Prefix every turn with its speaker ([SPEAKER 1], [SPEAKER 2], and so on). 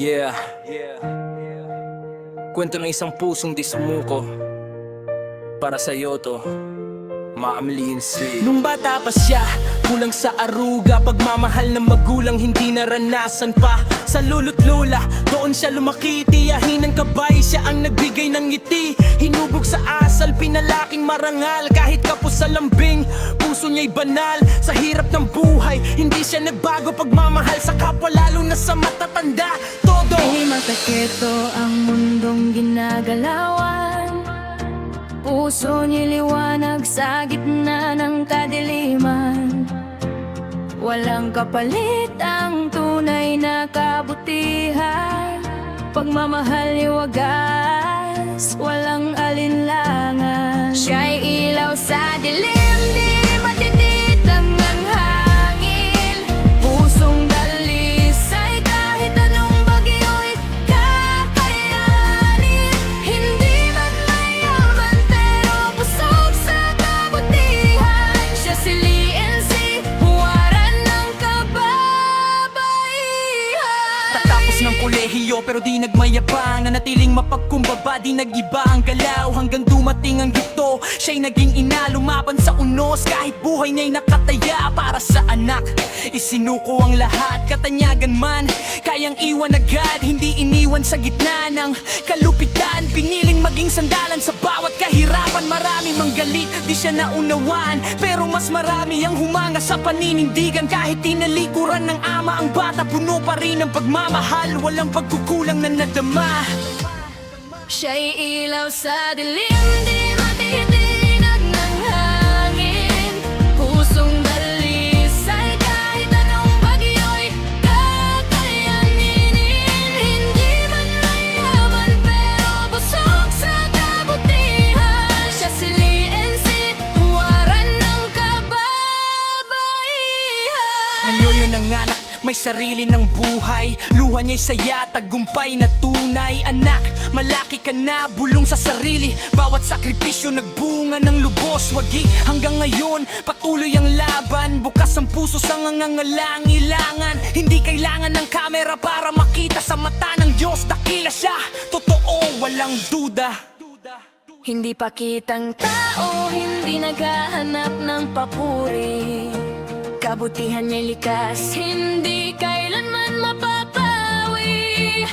[SPEAKER 1] Yeah. Kwento ng isang pusong di sumuko. Para sa'yo to, Maamlin si. Nung bata pa siya, kulang sa aruga, pagmamahal ng magulang hindi naranasan pa. Sa lolo't lola, doon siya lumaki, tiyahin ng kabay, siya ang nagbigay ng ngiti. Hinubog sa asal, pinalaking marangal, kahit kapos sa lambing, puso niya'y banal. Sa hirap ng buhay, hindi siya nagbago, pagmamahal sa kapwa, lalo na sa matatanda. Todo
[SPEAKER 2] Di matakito ang mundong ginagalawan, puso niya liwanag sa gitna ng kadiliman. Walang kapalit ang tunay na kabutihan, pagmamahal ni wagas, walang alinlangan. Siya'y ilaw sa dilim, di matititang ang hangin, pusong dalisay kahit anong bagyo'y kakayanin. Hindi man mayaman pero busog sa kabutihan, siya si LNC, huwaran ng kababaihan.
[SPEAKER 1] Tatapos ng kolehiyo pero di nagmayabang, nanatiling mapagkumbaba, di nag-iba ang galaw. Hanggang dumating ang gito, siya'y naging ina, lumaban sa unos, kahit buhay niya'y nakataya para sa anak. Isinuko ang lahat, katanyagan man, kayang iwan agad, hindi iniwan sa gitna ng kalupitan. Piniling maging sandalan sa bawat kahirapan, marami mang galit, di siya naunawan, pero mas marami ang humanga sa paninindigan. Kahit tinalikuran ng ama ang bata, puno pa rin ng pagmamahal, walang pagkukulang na nadama.
[SPEAKER 2] Siya'y ilaw sa dilim, di matitinag ng hangin, pusong dalisay kahit anong bagyo'y kakayanin. Hindi man mayaman pero busog sa kabutihan, siya si LNC, huwaran ng kababaihan.
[SPEAKER 1] Ngayon ang anak, may sarili ng buhay, luha niya'y saya, tagumpay na tunay. Anak, malaki ka na, bulong sa sarili, bawat sakripisyo nagbunga ng lubos. Wagi hanggang ngayon, patuloy ang laban, bukas ang puso sa ngangangalang-ilangan. Hindi kailangan ng kamera para makita sa mata ng Diyos, dakila siya, totoo, walang duda.
[SPEAKER 2] Hindi pa kitang tao, hindi naghahanap ng papuri, kabutihan niya'y likas, hindi kailanman mapapawi.